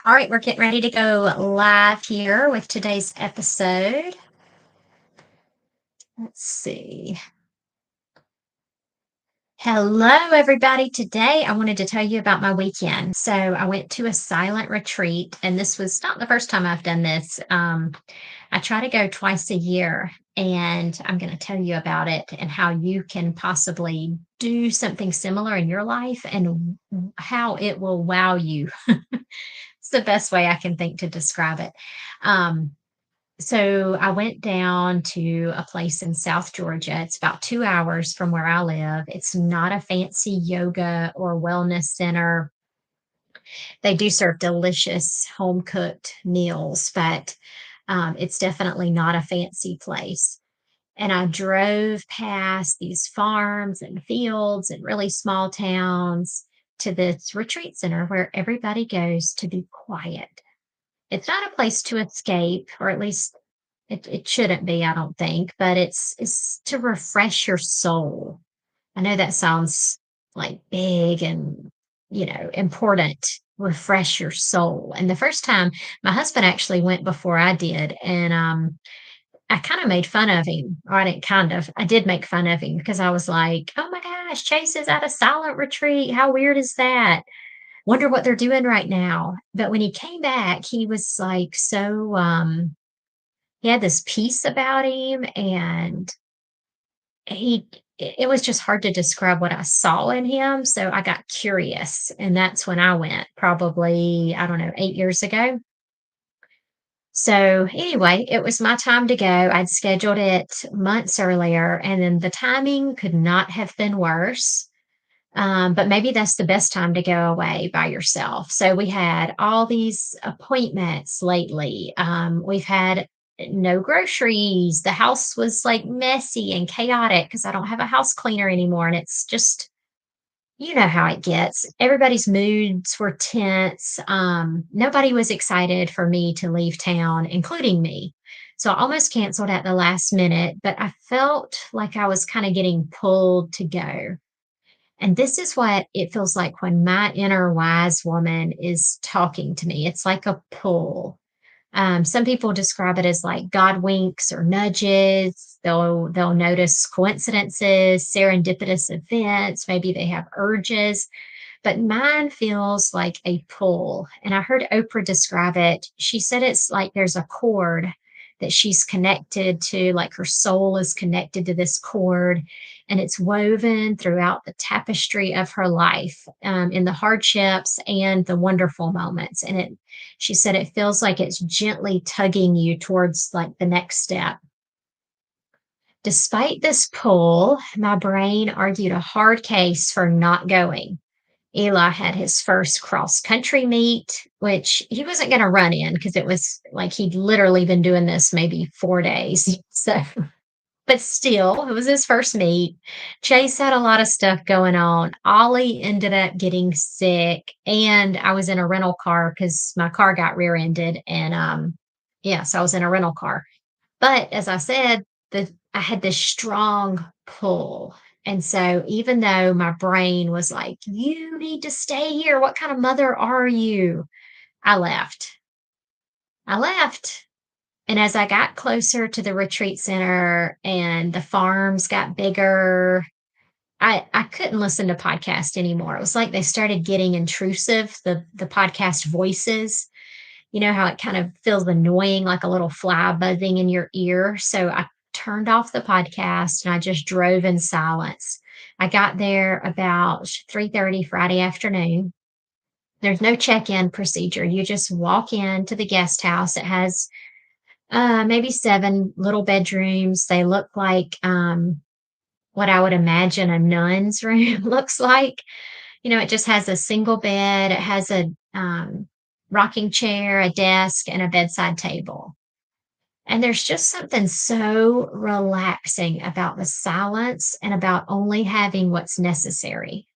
All right, we're getting ready to go live here with today's episode. Let's see. Hello, everybody. Today, I wanted to tell you about my weekend. So, I went to a silent retreat, and this was not the first time I've done this. I try to go twice a year, and I'm going to tell you about it and how you can possibly do something similar in your life and how it will wow you. It's the best way I can think to describe it. Um, So I went down to a place in South Georgia. It's about 2 hours from where I live. It's not a fancy yoga or wellness center. They do serve delicious home cooked meals, but it's definitely not a fancy place. And I drove past these farms and fields and really small towns to this retreat center where everybody goes to be quiet. It's not a place to escape, or at least it shouldn't be, I don't think, but it's to refresh your soul. I know that sounds like big and, important. Refresh your soul. And the first time my husband actually went before I did, and I kind of made fun of him. Or I didn't kind of, I did make fun of him because I was like, oh my gosh, Chase is at a silent retreat. How weird is that? Wonder what they're doing right now. But when he came back, he was like so he had this peace about him, and he it was just hard to describe what I saw in him, so I got curious, and that's when I went, probably, I don't know, 8 years ago. So, anyway, it was my time to go. I'd scheduled it months earlier, and then the timing could not have been worse. But maybe that's the best time to go away by yourself. So we had all these appointments lately. We've had no groceries. The house was like messy and chaotic because I don't have a house cleaner anymore. And it's just, you know how it gets. Everybody's moods were tense. Nobody was excited for me to leave town, including me. So I almost canceled at the last minute, but I felt like I was kind of getting pulled to go. And this is what it feels like when my inner wise woman is talking to me. It's like a pull. Some people describe it as like God winks or nudges. They'll notice coincidences, serendipitous events. Maybe they have urges, but mine feels like a pull. And I heard Oprah describe it. She said it's like there's a cord that she's connected to, like her soul is connected to this cord, and it's woven throughout the tapestry of her life, in the hardships and the wonderful moments. And she said it feels like it's gently tugging you towards like the next step. Despite this pull, my brain argued a hard case for not going. Eli had his first cross country meet, which he wasn't going to run in because it was like he'd literally been doing this maybe 4 days. So, but still, it was his first meet. Chase had a lot of stuff going on. Ollie ended up getting sick, and I was in a rental car because my car got rear ended. And yeah, so I was in a rental car. But as I said, I had this strong pull. And so even though my brain was like, you need to stay here, what kind of mother are you? I left. I left. And as I got closer to the retreat center and the farms got bigger, I couldn't listen to podcasts anymore. It was like they started getting intrusive, the podcast voices. You know how it kind of feels annoying, like a little fly buzzing in your ear? So I turned off the podcast and I just drove in silence. I got there about 3:30 Friday afternoon. There's no check-in procedure. You just walk into the guest house. It has maybe 7 little bedrooms. They look like what I would imagine a nun's room looks like. It just has a single bed. It has a rocking chair, a desk, and a bedside table. And there's just something so relaxing about the silence and about only having what's necessary.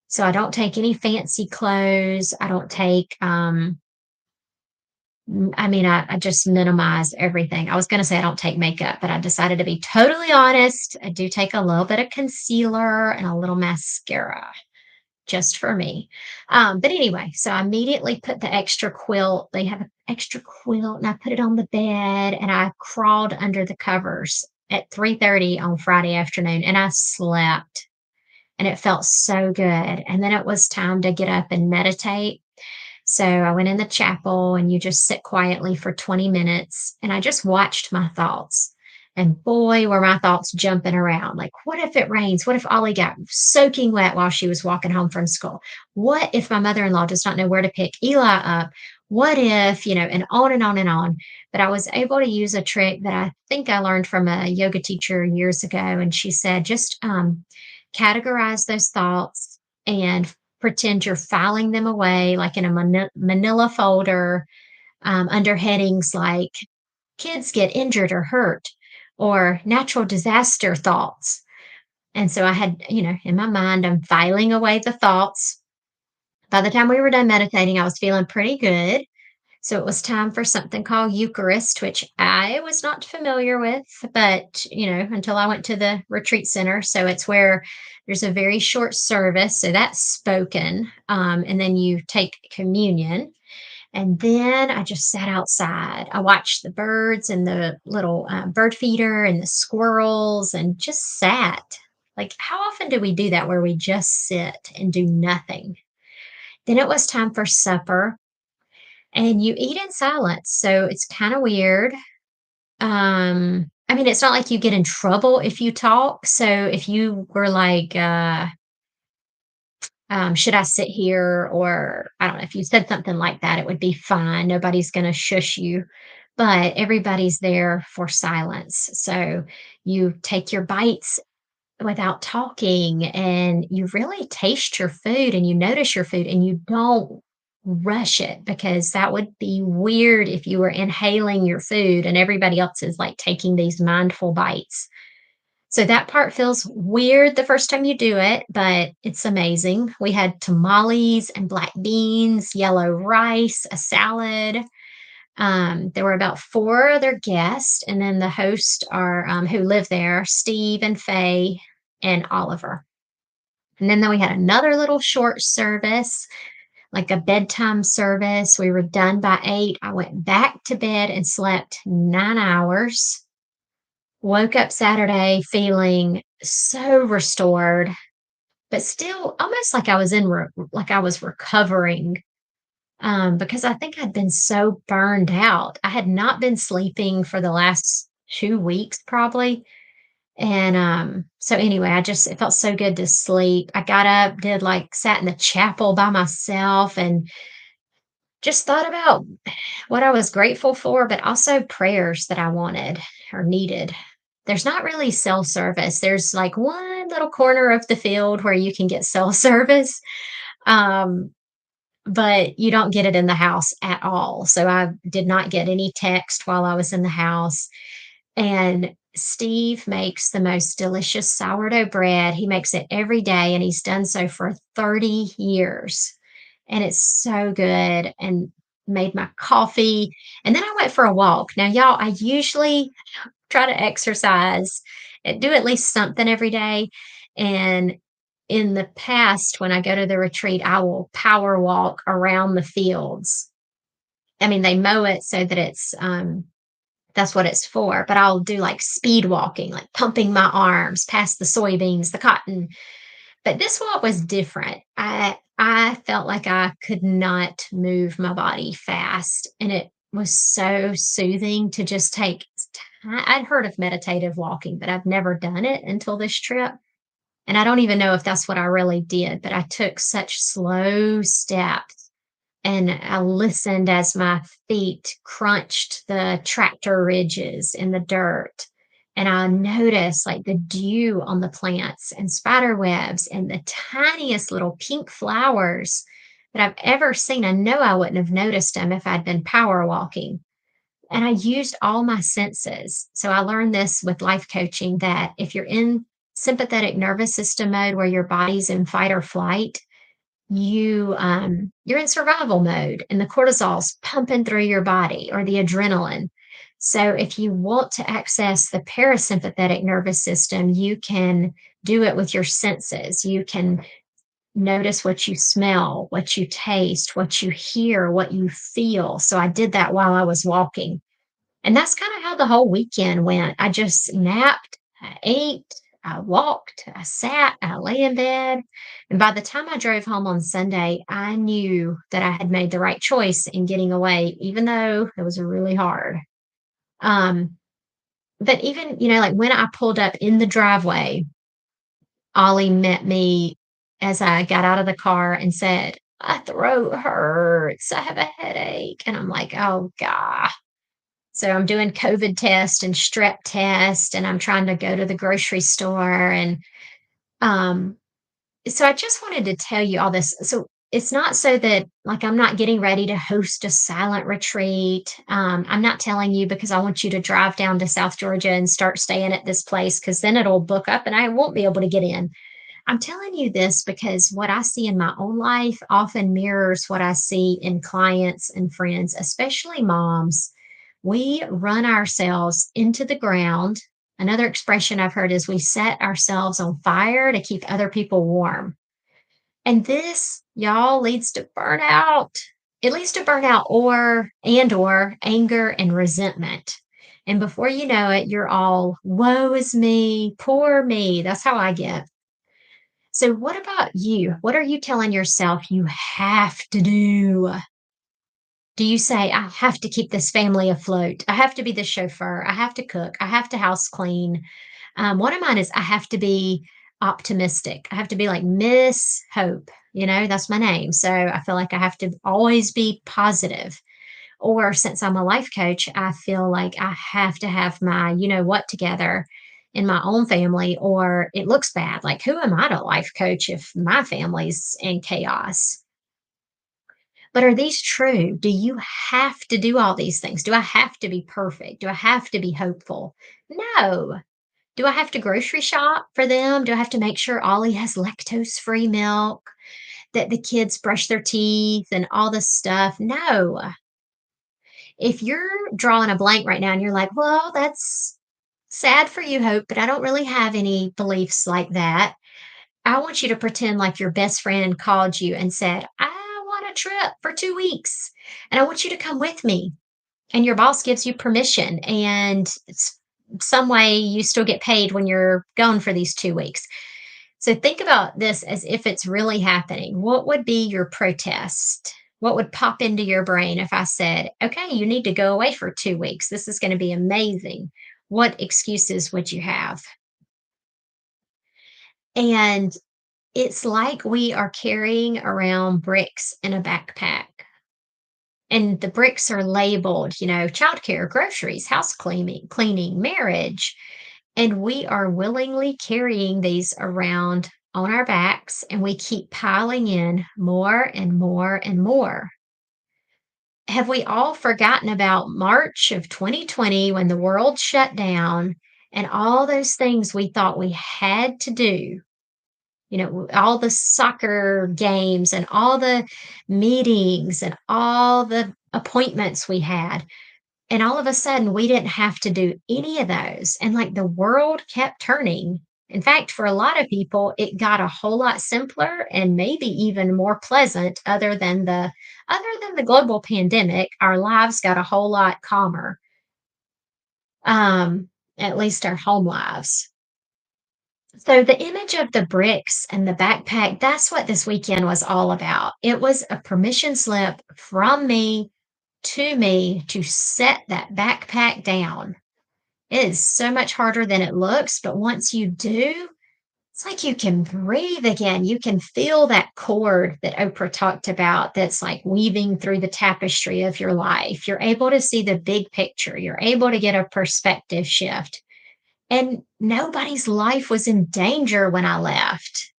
So I don't take any fancy clothes. I don't take, I just minimize everything. I was going to say I don't take makeup, but I decided to be totally honest. I do take a little bit of concealer and a little mascara. just for me. But anyway, so I immediately put the extra quilt. They have an extra quilt, and I put it on the bed, and I crawled under the covers at 3:30 on Friday afternoon, and I slept, and it felt so good. And then it was time to get up and meditate. So I went in the chapel and you just sit quietly for 20 minutes and I just watched my thoughts. And boy, were my thoughts jumping around. Like, what if it rains? What if Ollie got soaking wet while she was walking home from school? What if my mother in law does not know where to pick Eli up? What if, and on and on and on. But I was able to use a trick that I think I learned from a yoga teacher years ago. And she said, just categorize those thoughts and pretend you're filing them away like in a manila folder under headings like kids get injured or hurt or natural disaster thoughts. And so I had, in my mind, I'm filing away the thoughts. By the time we were done meditating, I was feeling pretty good. So it was time for something called Eucharist, which I was not familiar with, but, until I went to the retreat center. So it's where there's a very short service. So that's spoken. And then you take communion. And then I just sat outside. I watched the birds and the little bird feeder and the squirrels and just sat. Like, how often do we do that where we just sit and do nothing? Then it was time for supper and you eat in silence. So it's kind of weird. I mean, it's not like you get in trouble if you talk. So if you were like, should I sit here? Or I don't know, if you said something like that, it would be fine. Nobody's going to shush you, but everybody's there for silence. So you take your bites without talking and you really taste your food and you notice your food and you don't rush it because that would be weird if you were inhaling your food and everybody else is like taking these mindful bites. So that part feels weird the first time you do it, but it's amazing. We had tamales and black beans, yellow rice, a salad. There were about four other guests, and then the hosts are who live there, Steve and Faye and Oliver. And then we had another little short service, like a bedtime service. We were done by 8. I went back to bed and slept 9 hours. Woke up Saturday feeling so restored, but still almost like I was like I was recovering, because I think I'd been so burned out. I had not been sleeping for the last 2 weeks probably, and, so anyway, it felt so good to sleep. I got up, sat in the chapel by myself and just thought about what I was grateful for, but also prayers that I wanted or needed. There's not really cell service. There's like one little corner of the field where you can get cell service, um, but you don't get it in the house at all. So I did not get any text while I was in the house. And Steve makes the most delicious sourdough bread. He makes it every day, and he's done so for 30 years. And it's so good. And made my coffee. And then I went for a walk. Now, y'all, I usually try to exercise, do at least something every day. And in the past, when I go to the retreat, I will power walk around the fields. I mean, they mow it so that that's what it's for, but I'll do like speed walking, like pumping my arms past the soybeans, the cotton. But this walk was different. I felt like I could not move my body fast, and it was so soothing to just take time. I'd heard of meditative walking, but I've never done it until this trip. And I don't even know if that's what I really did, but I took such slow steps and I listened as my feet crunched the tractor ridges in the dirt. And I noticed like the dew on the plants and spider webs and the tiniest little pink flowers that I've ever seen. I know I wouldn't have noticed them if I'd been power walking. And I used all my senses. So I learned this with life coaching that if you're in sympathetic nervous system mode where your body's in fight or flight, you're in survival mode and the cortisol's pumping through your body or the adrenaline. So if you want to access the parasympathetic nervous system, you can do it with your senses. You can notice what you smell, what you taste, what you hear, what you feel. So I did that while I was walking. And that's kind of how the whole weekend went. I just napped, I ate, I walked, I sat, I lay in bed. And by the time I drove home on Sunday, I knew that I had made the right choice in getting away, even though it was really hard. Um, but even, like when I pulled up in the driveway, Ollie met me as I got out of the car and said, "My throat hurts. I have a headache." And I'm like, "Oh, God." So I'm doing COVID test and strep test, and I'm trying to go to the grocery store. And um, so I just wanted to tell you all this. So it's not so that like I'm not getting ready to host a silent retreat. I'm not telling you because I want you to drive down to South Georgia and start staying at this place because then it'll book up and I won't be able to get in. I'm telling you this because what I see in my own life often mirrors what I see in clients and friends, especially moms. We run ourselves into the ground. Another expression I've heard is we set ourselves on fire to keep other people warm. And this, y'all, leads to burnout. It leads to burnout or anger and resentment. And before you know it, you're all, woe is me, poor me. That's how I get. So, what about you? What are you telling yourself you have to do? Do you say, I have to keep this family afloat? I have to be the chauffeur. I have to cook. I have to house clean. One of mine is I have to be optimistic. I have to be like Miss Hope. That's my name. So I feel like I have to always be positive. Or since I'm a life coach, I feel like I have to have my, what together in my own family, or it looks bad. Like, who am I to life coach if my family's in chaos? But are these true? Do you have to do all these things? Do I have to be perfect? Do I have to be hopeful? No. Do I have to grocery shop for them? Do I have to make sure Ollie has lactose free milk, that the kids brush their teeth and all this stuff? No. If you're drawing a blank right now and you're like, well, that's sad for you, Hope, but I don't really have any beliefs like that. I want you to pretend like your best friend called you and said, I want a trip for 2 weeks and I want you to come with me. And your boss gives you permission and it's some way you still get paid when you're gone for these 2 weeks. So think about this as if it's really happening. What would be your protest? What would pop into your brain if I said, okay, you need to go away for 2 weeks? This is going to be amazing. What excuses would you have? And it's like we are carrying around bricks in a backpack. And the bricks are labeled, childcare, groceries, house cleaning, marriage. And we are willingly carrying these around on our backs, and we keep piling in more and more and more. Have we all forgotten about March of 2020 when the world shut down and all those things we thought we had to do? All the soccer games and all the meetings and all the appointments we had. And all of a sudden, we didn't have to do any of those. And like the world kept turning. In fact, for a lot of people, it got a whole lot simpler and maybe even more pleasant other than the global pandemic, our lives got a whole lot calmer. At least our home lives. So the image of the bricks and the backpack, that's what this weekend was all about. It was a permission slip from me to set that backpack down. It is so much harder than it looks, but once you do, it's like you can breathe again. You can feel that cord that Oprah talked about that's like weaving through the tapestry of your life. You're able to see the big picture. You're able to get a perspective shift. And nobody's life was in danger when I left.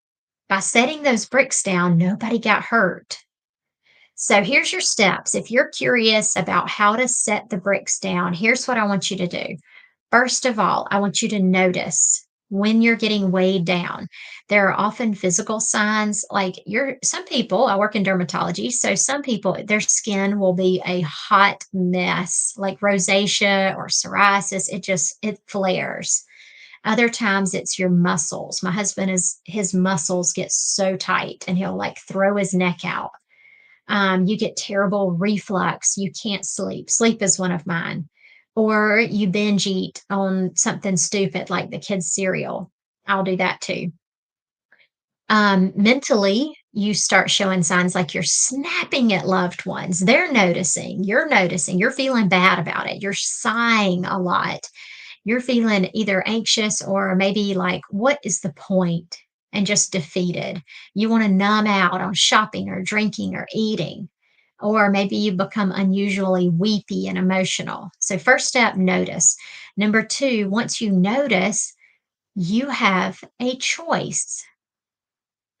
By setting those bricks down, nobody got hurt. So here's your steps. If you're curious about how to set the bricks down, here's what I want you to do. First of all, I want you to notice when you're getting weighed down. There are often physical signs like some people, I work in dermatology, so some people, their skin will be a hot mess, like rosacea or psoriasis. It flares. Other times it's your muscles. My husband is his muscles get so tight and he'll like throw his neck out. You get terrible reflux. You can't sleep. Sleep is one of mine. Or you binge eat on something stupid like the kids' cereal. I'll do that too. Mentally, you start showing signs like you're snapping at loved ones. They're noticing, you're feeling bad about it. You're sighing a lot. You're feeling either anxious or maybe like, what is the point? And just defeated. You want to numb out on shopping or drinking or eating. Or maybe you become unusually weepy and emotional. So, first step, notice. Number two, once you notice, you have a choice.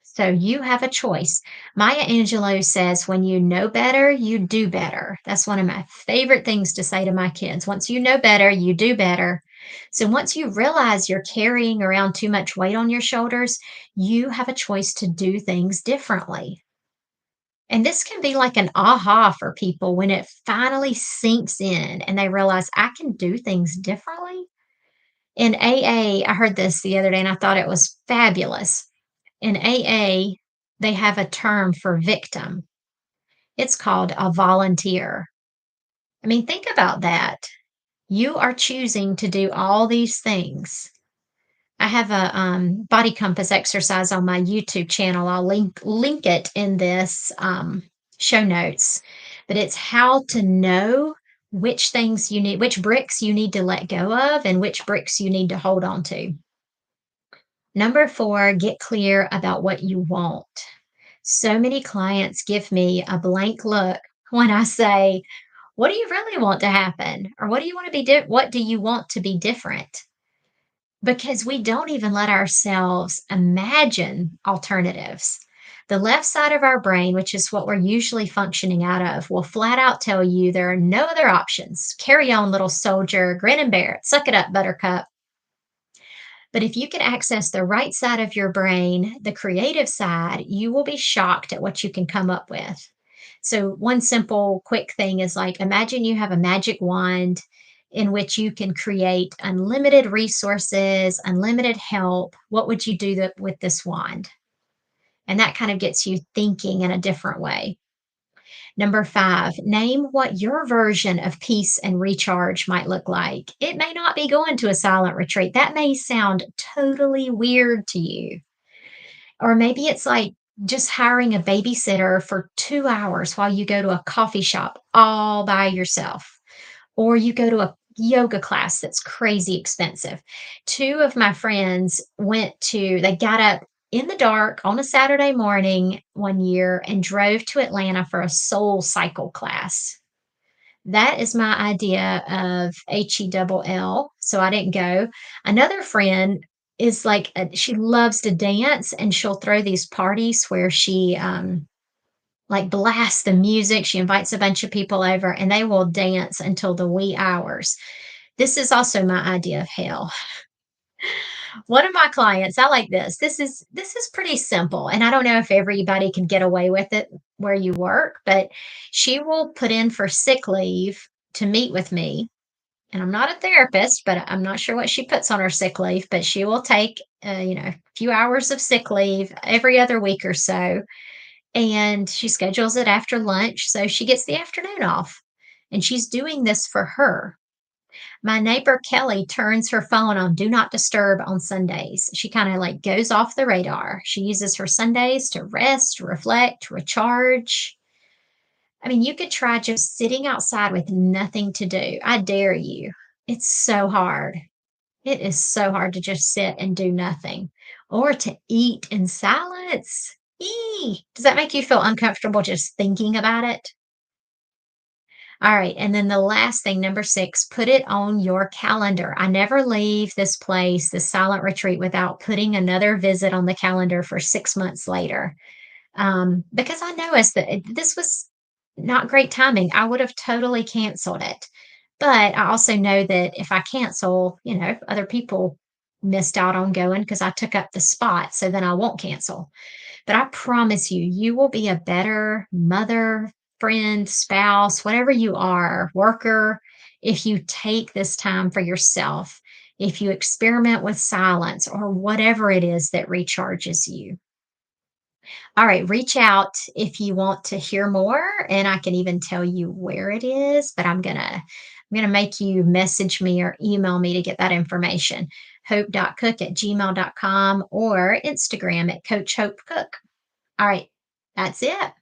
So you have a choice. Maya Angelou says, when you know better, you do better. That's one of my favorite things to say to my kids. Once you know better, you do better. So once you realize you're carrying around too much weight on your shoulders, you have a choice to do things differently. And this can be like an aha for people when it finally sinks in and they realize I can do things differently. In AA, I heard this the other day and I thought it was fabulous. In AA, they have a term for victim. It's called a volunteer. I mean, think about that. You are choosing to do all these things. I have a body compass exercise on my YouTube channel. I'll link it in this show notes. But it's how to know which things you need, which bricks you need to let go of, and which bricks you need to hold on to. Number four, get clear about what you want. So many clients give me a blank look when I say, "What do you really want to happen?" Or "What do you want to be what do you want to be different?" Because we don't even let ourselves imagine alternatives. The left side of our brain, which is what we're usually functioning out of, will flat out tell you there are no other options. Carry on, little soldier, grin and bear it, suck it up, buttercup. But if you can access the right side of your brain, the creative side, you will be shocked at what you can come up with. So, one simple, quick thing is like imagine you have a magic wand in which you can create unlimited resources, unlimited help. What would you do with this wand? And that kind of gets you thinking in a different way. Number five, name what your version of peace and recharge might look like. It may not be going to a silent retreat. That may sound totally weird to you. Or maybe it's like just hiring a babysitter for 2 hours while you go to a coffee shop all by yourself. Or you go to a yoga class that's crazy expensive. Two of my friends they got up in the dark on a Saturday morning one year and drove to Atlanta for a soul cycle class. That is my idea of HELL. So I didn't go. Another friend is like, she loves to dance and she'll throw these parties where she, like blasts the music. She invites a bunch of people over and they will dance until the wee hours. This is also my idea of hell. One of my clients, I like this. This is pretty simple, and I don't know if everybody can get away with it where you work, but she will put in for sick leave to meet with me. And I'm not a therapist, but I'm not sure what she puts on her sick leave, but she will take a few hours of sick leave every other week or so, and she schedules it after lunch so she gets the afternoon off. And she's doing this for her. My neighbor Kelly turns her phone on do not disturb on Sundays. She kind of like goes off the radar. She uses her Sundays to rest, reflect, recharge. I mean, you could try just sitting outside with nothing to do. I dare you. It's so hard. It is so hard to just sit and do nothing or to eat in silence. Does that make you feel uncomfortable just thinking about it? All right. And then the last thing, number six, put it on your calendar. I never leave this place, this silent retreat, without putting another visit on the calendar for 6 months later. Because I know this was not great timing. I would have totally canceled it. But I also know that if I cancel, other people missed out on going because I took up the spot. So then I won't cancel. But I promise you, you will be a better mother, friend, spouse, whatever you are, worker, if you take this time for yourself if you experiment with silence or whatever it is that recharges you. All right, reach out if you want to hear more, and I can even tell you where it is, but I'm gonna make you message me or email me to get that information. Hope.cook@gmail.com or Instagram at Coach Hope Cook. All right, that's it.